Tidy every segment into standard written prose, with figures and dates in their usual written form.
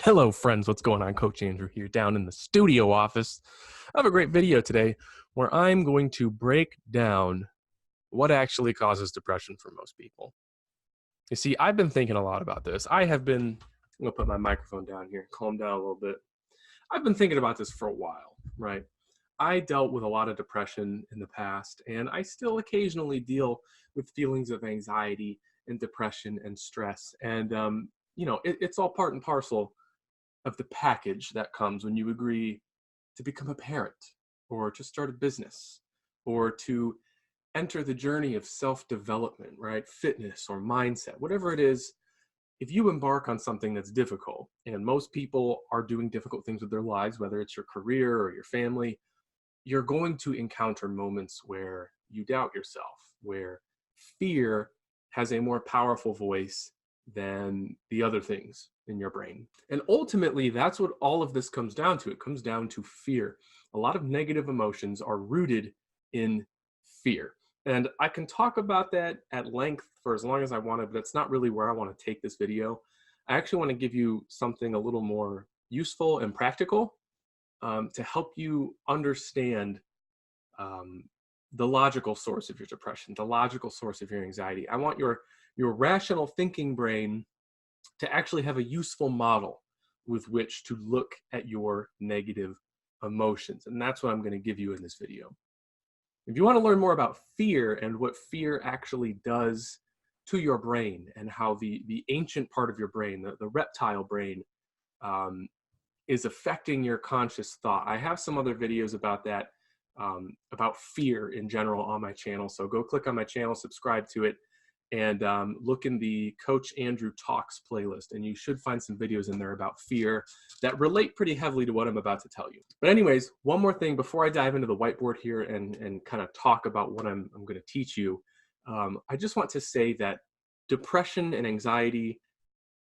Hello, friends. What's going on? Coach Andrew here down in the studio office. I have a great video today where I'm going to break down what actually causes depression for most people. You see, I've been thinking a lot about this. I'm going to put my microphone down here, calm down a little bit. I've been thinking about this for a while, right? I dealt with a lot of depression in the past, and I still occasionally deal with feelings of anxiety and depression and stress. And, it's all part and parcel of the package that comes when you agree to become a parent or to start a business or to enter the journey of self-development, right? Fitness or mindset, whatever it is. If you embark on something that's difficult, and most people are doing difficult things with their lives, whether it's your career or your family, you're going to encounter moments where you doubt yourself, where fear has a more powerful voice than the other things in your brain. And ultimately, that's what all of this comes down to. It comes down to fear. A lot of negative emotions are rooted in fear. And I can talk about that at length for as long as I want to, but that's not really where I want to take this video. I actually want to give you something a little more useful and practical to help you understand the logical source of your depression, the logical source of your anxiety. I want your rational thinking brain to actually have a useful model with which to look at your negative emotions. And that's what I'm going to give you in this video. If you want to learn more about fear and what fear actually does to your brain and how the ancient part of your brain, the reptile brain, is affecting your conscious thought, I have some other videos about that, about fear in general on my channel. So go click on my channel, subscribe to it, and look in the Coach Andrew Talks playlist, and you should find some videos in there about fear that relate pretty heavily to what I'm about to tell you. But anyways, one more thing before I dive into the whiteboard here and kind of talk about what I'm going to teach you. I just want to say that depression and anxiety,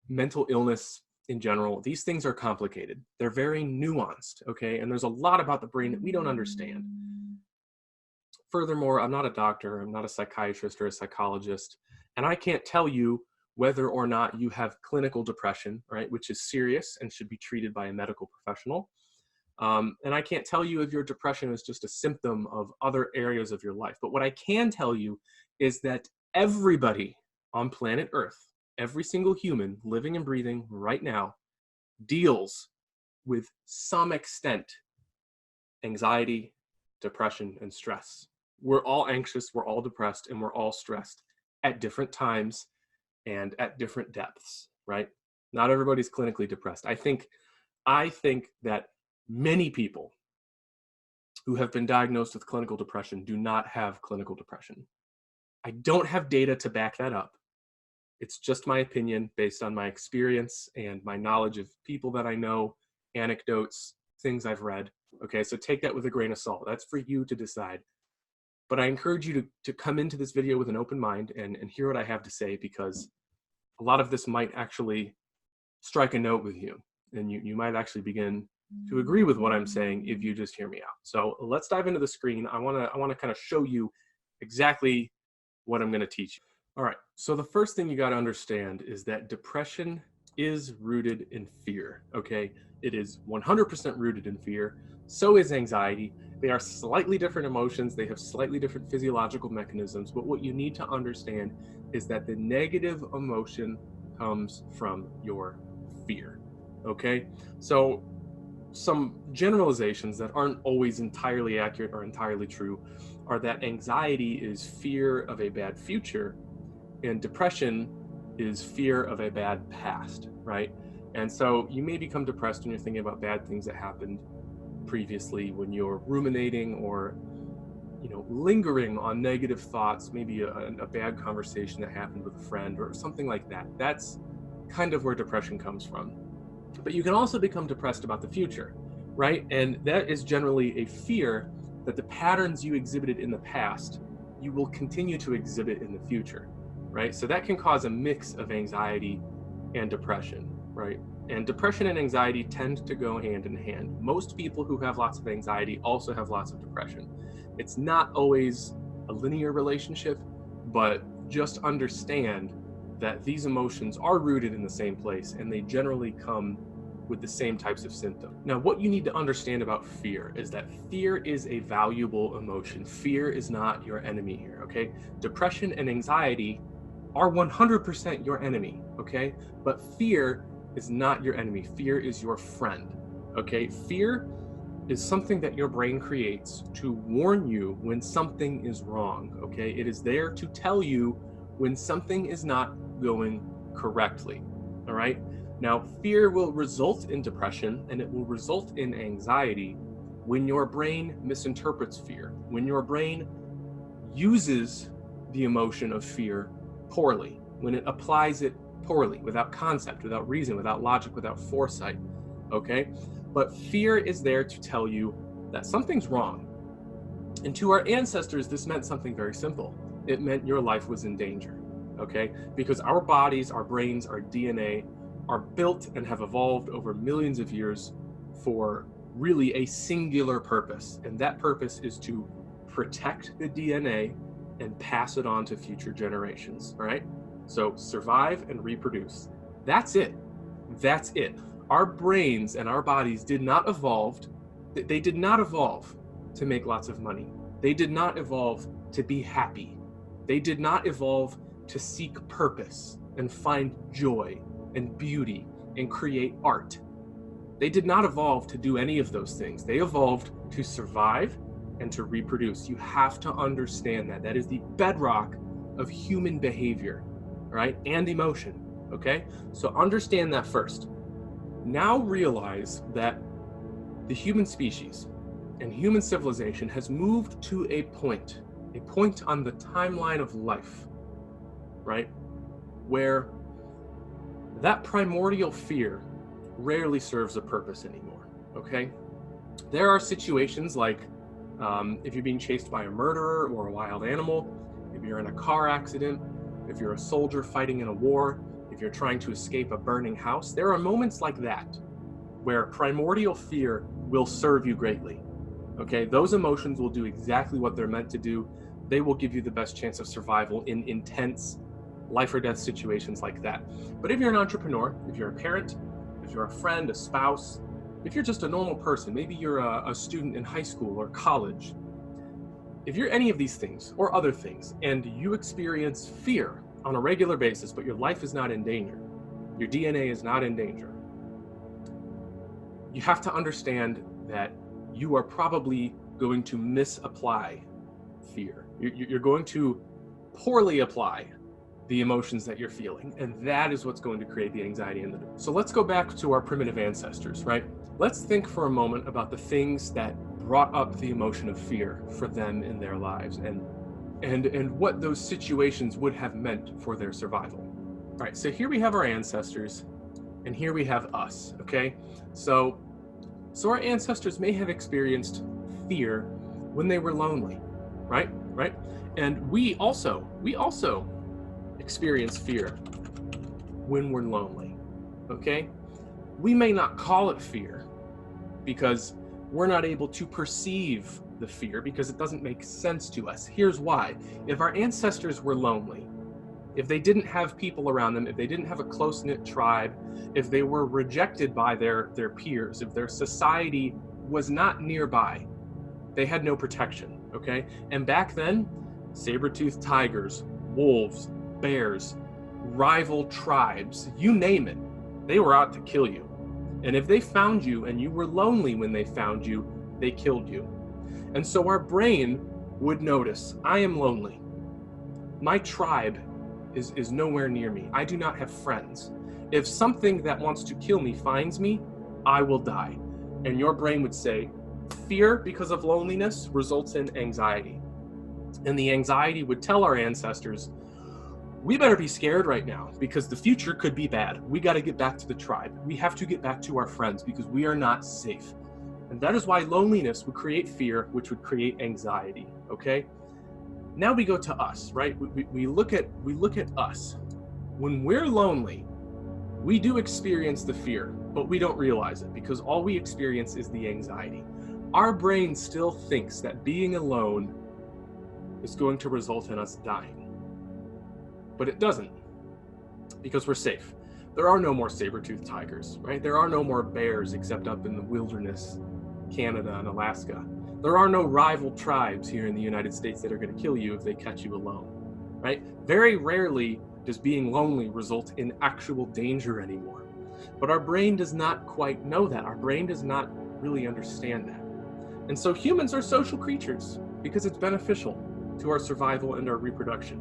mental illness in general, these things are complicated. They're very nuanced, okay? And there's a lot about the brain that we don't understand. Furthermore, I'm not a doctor, I'm not a psychiatrist or a psychologist, and I can't tell you whether or not you have clinical depression, right, which is serious and should be treated by a medical professional. And I can't tell you if your depression is just a symptom of other areas of your life. But what I can tell you is that everybody on planet Earth, every single human living and breathing right now, deals with some extent anxiety, depression, and stress. We're all anxious, we're all depressed, and we're all stressed at different times and at different depths, right? Not everybody's clinically depressed. I think that many people who have been diagnosed with clinical depression do not have clinical depression. I don't have data to back that up. It's just my opinion based on my experience and my knowledge of people that I know, anecdotes, things I've read. Okay, so take that with a grain of salt. That's for you to decide. But I encourage you to come into this video with an open mind and hear what I have to say, because a lot of this might actually strike a note with you. And you might actually begin to agree with what I'm saying if you just hear me out. So let's dive into the screen. I wanna kind of show you exactly what I'm gonna teach you. All right, so the first thing you gotta understand is that depression is rooted in fear, okay? It is 100% rooted in fear. So is anxiety. They are slightly different emotions. They have slightly different physiological mechanisms. But what you need to understand is that the negative emotion comes from your fear, okay? So some generalizations that aren't always entirely accurate or entirely true are that anxiety is fear of a bad future and depression is fear of a bad past, right? And so you may become depressed when you're thinking about bad things that happened previously, when you're ruminating or lingering on negative thoughts, maybe a bad conversation that happened with a friend or something like that. That's kind of where depression comes from. But you can also become depressed about the future, right? And that is generally a fear that the patterns you exhibited in the past, you will continue to exhibit in the future, right? So that can cause a mix of anxiety and depression, right? And depression and anxiety tend to go hand in hand. Most people who have lots of anxiety also have lots of depression. It's not always a linear relationship, but just understand that these emotions are rooted in the same place, and they generally come with the same types of symptoms. Now, what you need to understand about fear is that fear is a valuable emotion. Fear is not your enemy here, okay? Depression and anxiety are 100% your enemy, okay? But fear is not your enemy. Fear is your friend, okay? Fear is something that your brain creates to warn you when something is wrong, okay? It is there to tell you when something is not going correctly, all right? Now, fear will result in depression and it will result in anxiety when your brain misinterprets fear, when your brain uses the emotion of fear poorly, when it applies it poorly, without concept, without reason, without logic, without foresight, okay? But fear is there to tell you that something's wrong. And to our ancestors, this meant something very simple. It meant your life was in danger, okay? Because our bodies, our brains, our DNA are built and have evolved over millions of years for really a singular purpose. And that purpose is to protect the DNA and pass it on to future generations, all right? So survive and reproduce. That's it. That's it. Our brains and our bodies did not evolve. They did not evolve to make lots of money. They did not evolve to be happy. They did not evolve to seek purpose and find joy and beauty and create art. They did not evolve to do any of those things. They evolved to survive and to reproduce. You have to understand that. That is the bedrock of human behavior, right? And emotion, okay? So understand that first. Now realize that the human species and human civilization has moved to a point on the timeline of life, right? Where that primordial fear rarely serves a purpose anymore, okay? There are situations like if you're being chased by a murderer or a wild animal, if you're in a car accident, if you're a soldier fighting in a war, if you're trying to escape a burning house, there are moments like that where primordial fear will serve you greatly, okay? Those emotions will do exactly what they're meant to do. They will give you the best chance of survival in intense life or death situations like that. But if you're an entrepreneur, if you're a parent, if you're a friend, a spouse, if you're just a normal person, maybe you're a student in high school or college, if you're any of these things or other things and you experience fear on a regular basis, but your life is not in danger, your DNA is not in danger, you have to understand that you are probably going to misapply fear. You're going to poorly apply the emotions that you're feeling, and that is what's going to create the anxiety and the depression. So let's go back to our primitive ancestors, right? Let's think for a moment about the things that brought up the emotion of fear for them in their lives and what those situations would have meant for their survival. All right, so here we have our ancestors and here we have us, okay? So our ancestors may have experienced fear when they were lonely, right? And we also experience fear when we're lonely, okay? We may not call it fear because we're not able to perceive the fear because it doesn't make sense to us. Here's why. If our ancestors were lonely, if they didn't have people around them, if they didn't have a close-knit tribe, if they were rejected by their peers, if their society was not nearby, they had no protection, okay? And back then, saber-toothed tigers, wolves, bears, rival tribes, you name it, they were out to kill you. And if they found you and you were lonely when they found you, they killed you. And so our brain would notice, I am lonely. My tribe is nowhere near me. I do not have friends. If something that wants to kill me finds me, I will die. And your brain would say, fear because of loneliness results in anxiety. And the anxiety would tell our ancestors, we better be scared right now because the future could be bad. We got to get back to the tribe. We have to get back to our friends because we are not safe. And that is why loneliness would create fear, which would create anxiety, okay? Now we go to us, right? We look at us. When we're lonely, we do experience the fear, but we don't realize it because all we experience is the anxiety. Our brain still thinks that being alone is going to result in us dying. But it doesn't, because we're safe. There are no more saber-toothed tigers, right? There are no more bears except up in the wilderness, Canada and Alaska. There are no rival tribes here in the United States that are going to kill you if they catch you alone, right? Very rarely does being lonely result in actual danger anymore. But our brain does not quite know that. Our brain does not really understand that. And so humans are social creatures because it's beneficial to our survival and our reproduction.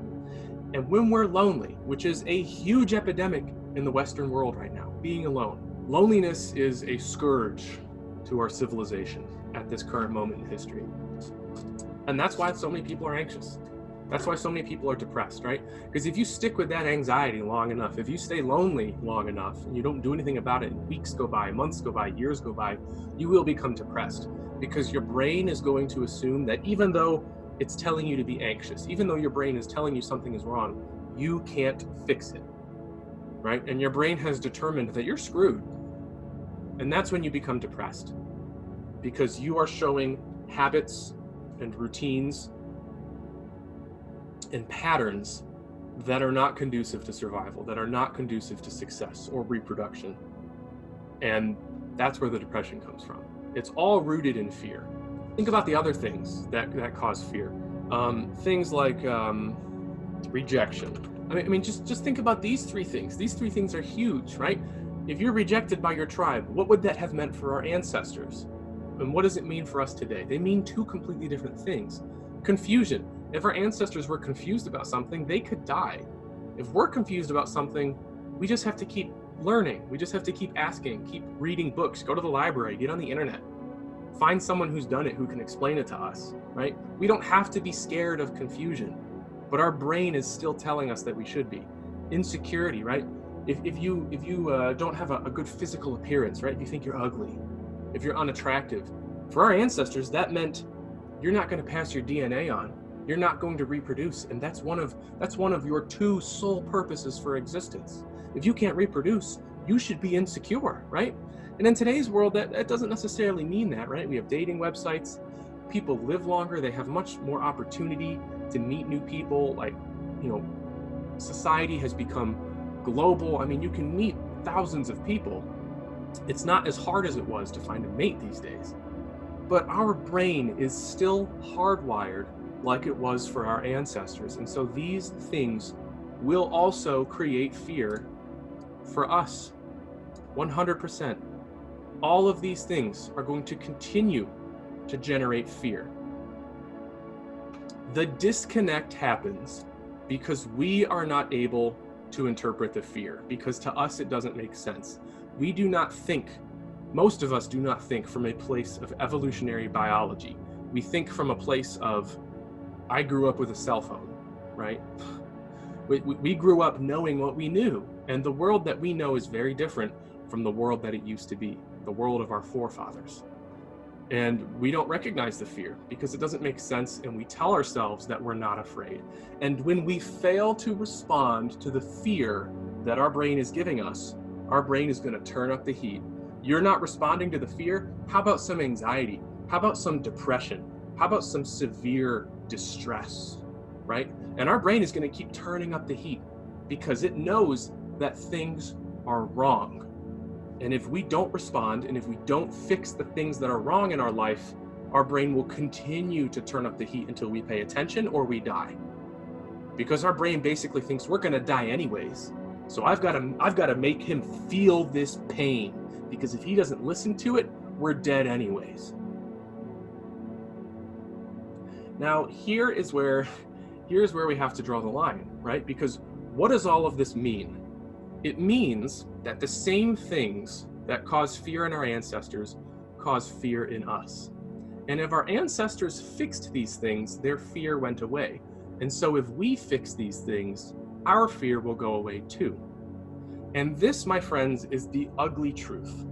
And when we're lonely, which is a huge epidemic in the Western world right now, being alone, loneliness is a scourge to our civilization at this current moment in history. And that's why so many people are anxious. That's why so many people are depressed, right? Because if you stick with that anxiety long enough, if you stay lonely long enough and you don't do anything about it, and weeks go by, months go by, years go by, you will become depressed because your brain is going to assume that even though it's telling you to be anxious, even though your brain is telling you something is wrong, you can't fix it, right? And your brain has determined that you're screwed. And that's when you become depressed because you are showing habits and routines and patterns that are not conducive to survival, that are not conducive to success or reproduction. And that's where the depression comes from. It's all rooted in fear. Think about the other things that cause fear. Things like rejection. I mean, just think about these three things. These three things are huge, right? If you're rejected by your tribe, what would that have meant for our ancestors? And what does it mean for us today? They mean two completely different things. Confusion. If our ancestors were confused about something, they could die. If we're confused about something, we just have to keep learning. We just have to keep asking, keep reading books, go to the library, get on the internet, find someone who's done it who can explain it to us, right? We don't have to be scared of confusion, but our brain is still telling us that we should be. Insecurity, right? If you don't have a good physical appearance, right? If you think you're ugly, if you're unattractive, for our ancestors, that meant you're not going to pass your DNA on. You're not going to reproduce, and that's one of your two sole purposes for existence. If you can't reproduce, you should be insecure, right? And in today's world, that doesn't necessarily mean that, right? We have dating websites. People live longer. They have much more opportunity to meet new people. Like, society has become global. I mean, you can meet thousands of people. It's not as hard as it was to find a mate these days. But our brain is still hardwired like it was for our ancestors. And so these things will also create fear for us, 100%. All of these things are going to continue to generate fear. The disconnect happens because we are not able to interpret the fear, because to us it doesn't make sense. We do not think, most of us do not think from a place of evolutionary biology. We think from a place of, I grew up with a cell phone, right? We grew up knowing what we knew, and the world that we know is very different from the world that it used to be, the world of our forefathers. And we don't recognize the fear because it doesn't make sense, and we tell ourselves that we're not afraid. And when we fail to respond to the fear that our brain is giving us, our brain is going to turn up the heat. You're not responding to the fear? How about some anxiety? How about some depression? How about some severe distress, right? And our brain is going to keep turning up the heat because it knows that things are wrong. And if we don't respond, and if we don't fix the things that are wrong in our life, our brain will continue to turn up the heat until we pay attention or we die. Because our brain basically thinks we're going to die anyways. So I've got to make him feel this pain, because if he doesn't listen to it, we're dead anyways. Now, here's where we have to draw the line, right? Because what does all of this mean? It means that the same things that cause fear in our ancestors cause fear in us. And if our ancestors fixed these things, their fear went away. And so if we fix these things, our fear will go away too. And this, my friends, is the ugly truth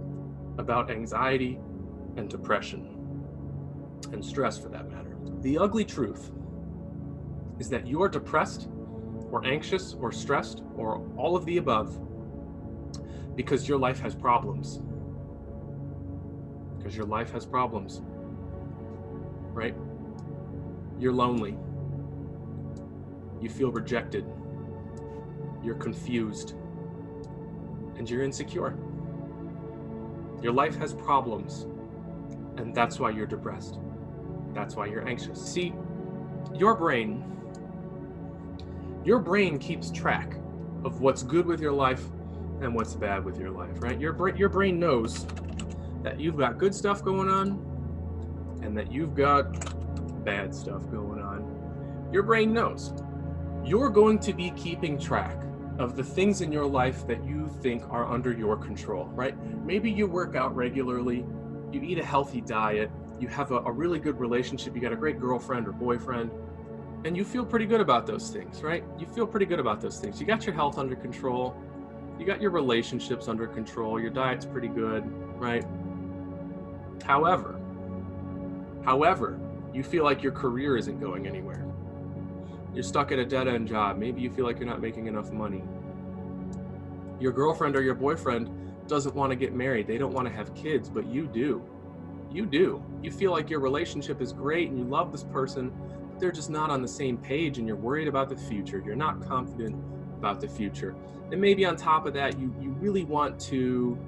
about anxiety and depression and stress, for that matter. The ugly truth is that you are depressed or anxious or stressed or all of the above because your life has problems. Because your life has problems, right? You're lonely. You feel rejected. You're confused. and you're insecure. Your life has problems, and that's why you're depressed. That's why you're anxious. See, your brain keeps track of what's good with your life and what's bad with your life, right? Your brain knows that you've got good stuff going on and that you've got bad stuff going on. Your brain knows. You're going to be keeping track of the things in your life that you think are under your control, right? Maybe you work out regularly, you eat a healthy diet, you have a really good relationship, you got a great girlfriend or boyfriend, and you feel pretty good about those things, right? You feel pretty good about those things. You got your health under control, you got your relationships under control, your diet's pretty good, right? However, you feel like your career isn't going anywhere. You're stuck at a dead-end job. Maybe you feel like you're not making enough money. Your girlfriend or your boyfriend doesn't want to get married. They don't want to have kids, but you do. You do. You feel like your relationship is great and you love this person, but they're just not on the same page and you're worried about the future. You're not confident about the future. And maybe on top of that, you really want to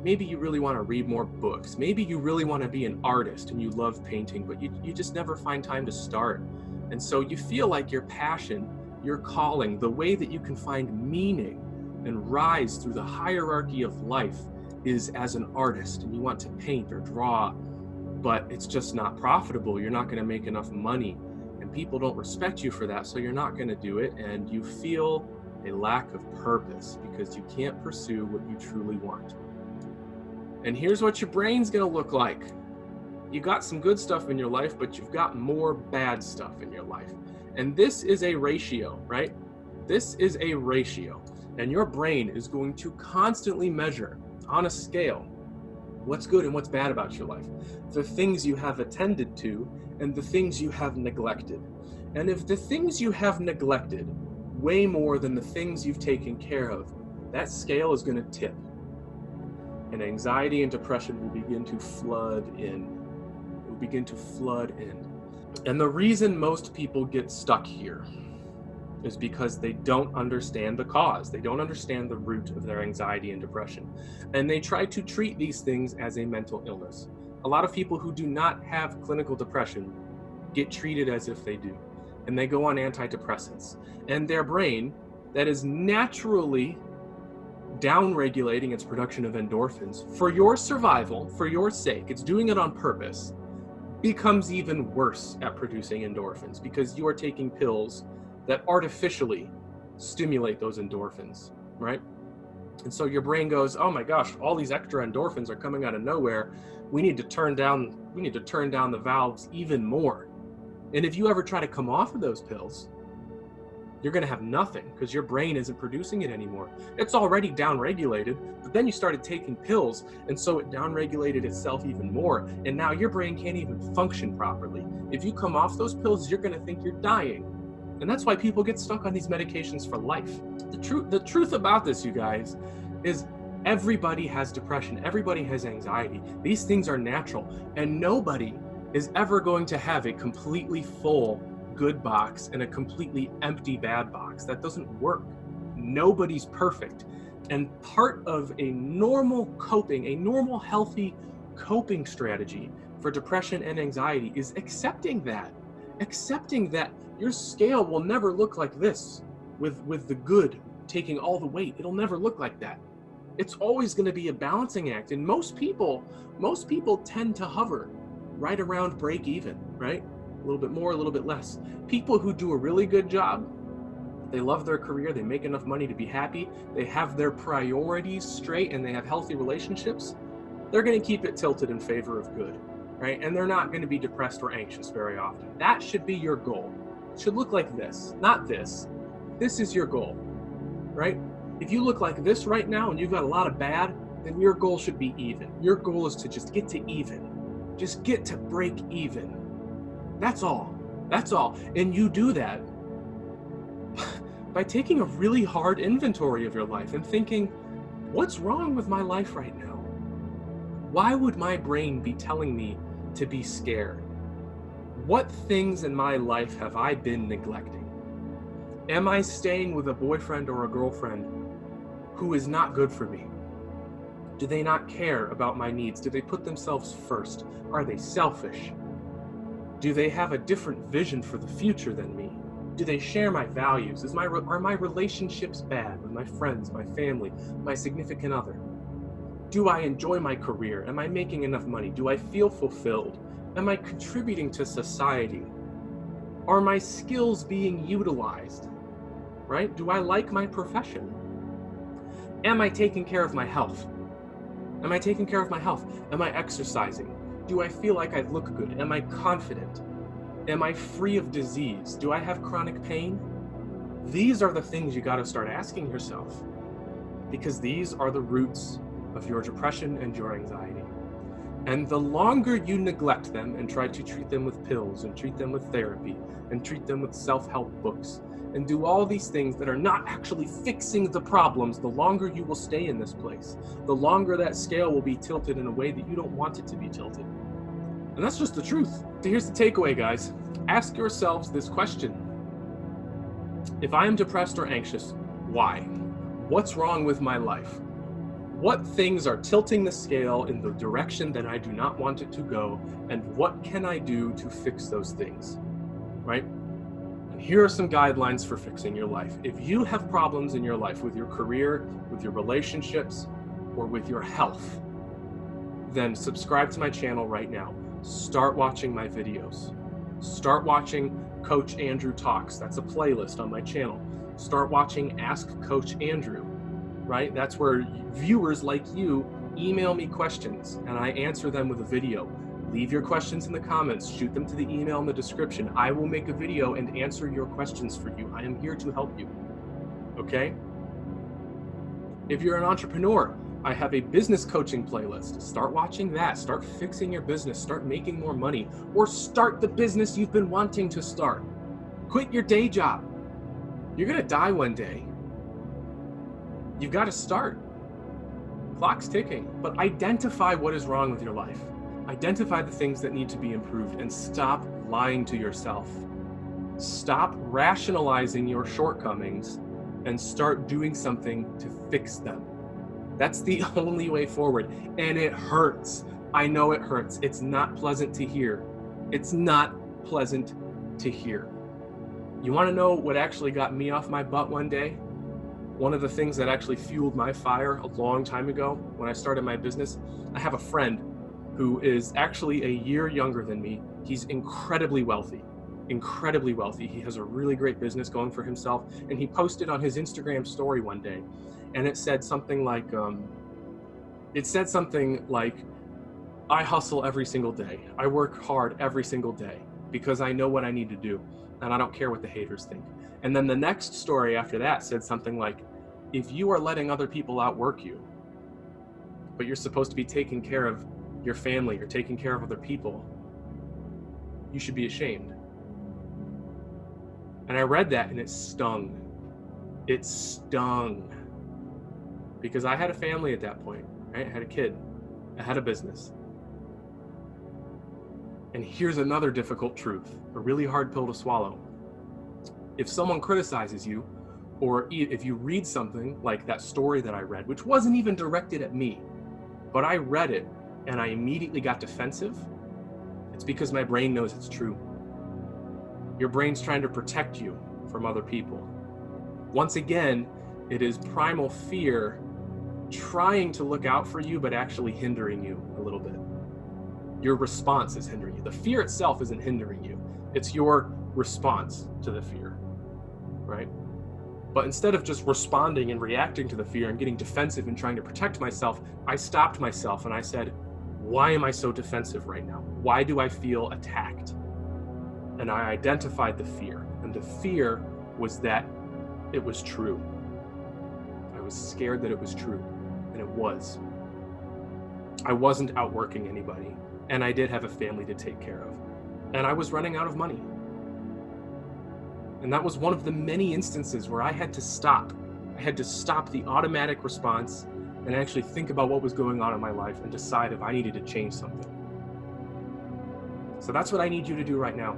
read more books. Maybe you really want to be an artist and you love painting, but you just never find time to start. And so you feel like your passion, your calling, the way that you can find meaning and rise through the hierarchy of life is as an artist, and you want to paint or draw, but it's just not profitable. You're not going to make enough money, and people don't respect you for that, so you're not going to do it, and you feel a lack of purpose because you can't pursue what you truly want. And here's what your brain's going to look like. You got some good stuff in your life, but you've got more bad stuff in your life. And this is a ratio, right? This is a ratio. And your brain is going to constantly measure on a scale what's good and what's bad about your life, the things you have attended to and the things you have neglected. And if the things you have neglected weigh more than the things you've taken care of, that scale is going to tip. And anxiety and depression will begin to flood in. And the reason most people get stuck here is because they don't understand the cause. They don't understand the root of their anxiety and depression. And they try to treat these things as a mental illness. A lot of people who do not have clinical depression get treated as if they do. And they go on antidepressants. And their brain, that is naturally downregulating its production of endorphins for your survival, for your sake, it's doing it on purpose, becomes even worse at producing endorphins because you are taking pills that artificially stimulate those endorphins, right? And so your brain goes, oh my gosh, all these extra endorphins are coming out of nowhere. We need to turn down the valves even more. And if you ever try to come off of those pills, you're going to have nothing because your brain isn't producing it anymore. It's already downregulated, but then you started taking pills, and so it downregulated itself even more, and now your brain can't even function properly. If you come off those pills, you're going to think you're dying. And that's why people get stuck on these medications for life. The truth about this, you guys, is everybody has depression. Everybody has anxiety. These things are natural, and nobody is ever going to have a completely full good box and a completely empty bad box. That doesn't work. Nobody's perfect. And part of a normal healthy coping strategy for depression and anxiety is accepting that your scale will never look like this with the good taking all the weight. It'll never look like that. It's always going to be a balancing act. And most people tend to hover right around break even, right? A little bit more, a little bit less. People who do a really good job, they love their career, they make enough money to be happy, they have their priorities straight, and they have healthy relationships, they're going to keep it tilted in favor of good, right? And they're not going to be depressed or anxious very often. That should be your goal. It should look like this, not this. This is your goal, right? If you look like this right now and you've got a lot of bad, then your goal should be even. Your goal is to just get to even. Just get to break even. That's all. That's all. And you do that by taking a really hard inventory of your life and thinking, what's wrong with my life right now? Why would my brain be telling me to be scared? What things in my life have I been neglecting? Am I staying with a boyfriend or a girlfriend who is not good for me? Do they not care about my needs? Do they put themselves first? Are they selfish? Do they have a different vision for the future than me? Do they share my values? Are my relationships bad with my friends, my family, my significant other? Do I enjoy my career? Am I making enough money? Do I feel fulfilled? Am I contributing to society? Are my skills being utilized? Right? Do I like my profession? Am I taking care of my health? Am I taking care of my health? Am I exercising? Do I feel like I look good? Am I confident? Am I free of disease? Do I have chronic pain? These are the things you got to start asking yourself, because these are the roots of your depression and your anxiety. And the longer you neglect them and try to treat them with pills and treat them with therapy and treat them with self-help books and do all these things that are not actually fixing the problems, the longer you will stay in this place. The longer that scale will be tilted in a way that you don't want it to be tilted. And that's just the truth. So here's the takeaway, guys. Ask yourselves this question. If I am depressed or anxious, why? What's wrong with my life? What things are tilting the scale in the direction that I do not want it to go? And what can I do to fix those things? Right? And here are some guidelines for fixing your life. If you have problems in your life with your career, with your relationships, or with your health, then subscribe to my channel right now. Start watching my videos. Start watching Coach Andrew Talks. That's a playlist on my channel. Start watching Ask Coach Andrew, right? That's where viewers like you email me questions and I answer them with a video. Leave your questions in the comments, shoot them to the email in the description. I will make a video and answer your questions for you. I am here to help you, okay? If you're an entrepreneur, I have a business coaching playlist. Start watching that. Start fixing your business. Start making more money. Or start the business you've been wanting to start. Quit your day job. You're going to die one day. You've got to start. Clock's ticking. But identify what is wrong with your life. Identify the things that need to be improved and stop lying to yourself. Stop rationalizing your shortcomings and start doing something to fix them. That's the only way forward. And it hurts. I know it hurts. It's not pleasant to hear. It's not pleasant to hear. You want to know what actually got me off my butt one day? One of the things that actually fueled my fire a long time ago when I started my business, I have a friend who is actually a year younger than me. He's incredibly wealthy. Incredibly wealthy. He has a really great business going for himself. And he posted on his Instagram story one day, and it said something like, I hustle every single day. I work hard every single day because I know what I need to do, and I don't care what the haters think. And then the next story after that said something like, if you are letting other people outwork you, but you're supposed to be taking care of your family or taking care of other people, you should be ashamed. And I read that and it stung. It stung. Because I had a family at that point, right? I had a kid. I had a business. And here's another difficult truth, a really hard pill to swallow. If someone criticizes you, or if you read something like that story that I read, which wasn't even directed at me, but I read it and I immediately got defensive, it's because my brain knows it's true. Your brain's trying to protect you from other people. Once again, it is primal fear trying to look out for you, but actually hindering you a little bit. Your response is hindering you. The fear itself isn't hindering you. It's your response to the fear, right? But instead of just responding and reacting to the fear and getting defensive and trying to protect myself, I stopped myself and I said, why am I so defensive right now? Why do I feel attacked? And I identified the fear. And the fear was that it was true. I was scared that it was true. And it was. I wasn't outworking anybody. And I did have a family to take care of. And I was running out of money. And that was one of the many instances where I had to stop. I had to stop the automatic response and actually think about what was going on in my life and decide if I needed to change something. So that's what I need you to do right now.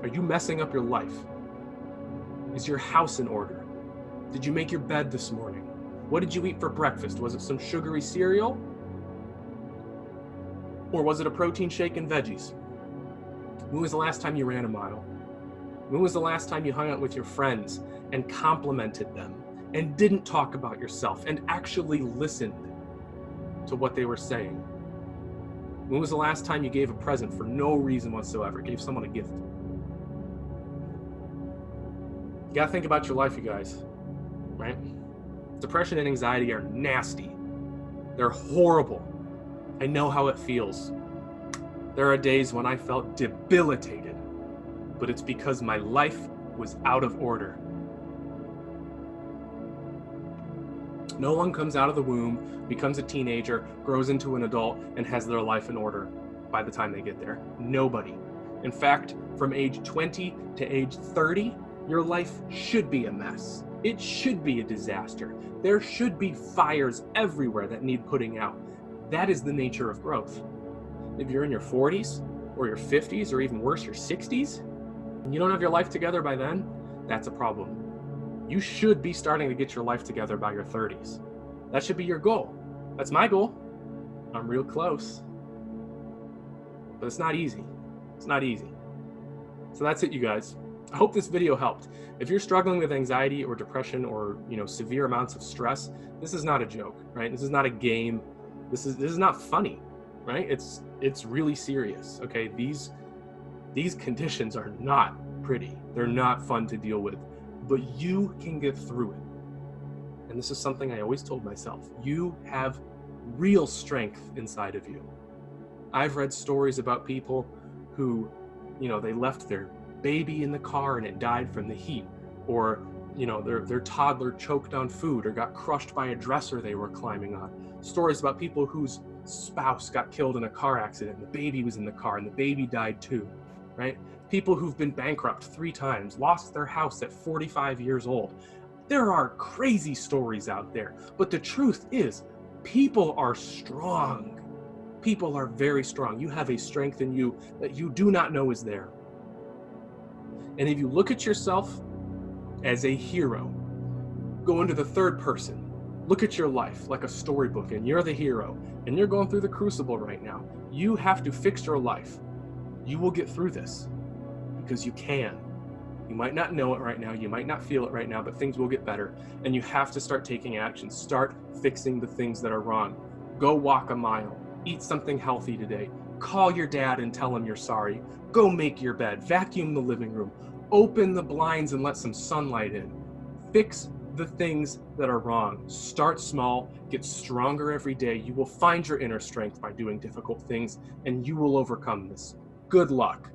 Are you messing up your life? Is your house in order? Did you make your bed this morning? What did you eat for breakfast? Was it some sugary cereal? Or was it a protein shake and veggies? When was the last time you ran a mile? When was the last time you hung out with your friends and complimented them and didn't talk about yourself and actually listened to what they were saying? When was the last time you gave a present for no reason whatsoever, gave someone a gift? You gotta think about your life, you guys, right? Depression and anxiety are nasty. They're horrible. I know how it feels. There are days when I felt debilitated, but it's because my life was out of order. No one comes out of the womb, becomes a teenager, grows into an adult, and has their life in order by the time they get there. Nobody. In fact, from age 20 to age 30, your life should be a mess. It should be a disaster. There should be fires everywhere that need putting out. That is the nature of growth. If you're in your 40s or your 50s or even worse, your 60s, and you don't have your life together by then, that's a problem. You should be starting to get your life together by your 30s. That should be your goal. That's my goal. I'm real close. But it's not easy. It's not easy. So that's it, you guys. I hope this video helped. If you're struggling with anxiety or depression or, severe amounts of stress, this is not a joke, right? This is not a game. This is not funny, right? It's really serious, okay? These conditions are not pretty. They're not fun to deal with, but you can get through it. And this is something I always told myself. You have real strength inside of you. I've read stories about people who, they left their baby in the car and it died from the heat, or their toddler choked on food or got crushed by a dresser they were climbing on. Stories about people whose spouse got killed in a car accident, the baby was in the car and the baby died too, right? People who've been bankrupt 3 times, lost their house at 45 years old. There are crazy stories out there, but the truth is, people are strong. People are very strong. You have a strength in you that you do not know is there. And if you look at yourself as a hero, go into the third person, look at your life like a storybook, and you're the hero, and you're going through the crucible right now. You have to fix your life. You will get through this because you can. You might not know it right now, you might not feel it right now, but things will get better. And you have to start taking action. Start fixing the things that are wrong. Go walk a mile. Eat something healthy today. Call your dad and tell him you're sorry. Go make your bed. Vacuum the living room. Open the blinds and let some sunlight in. Fix the things that are wrong. Start small. Get stronger every day. You will find your inner strength by doing difficult things, and you will overcome this. Good luck.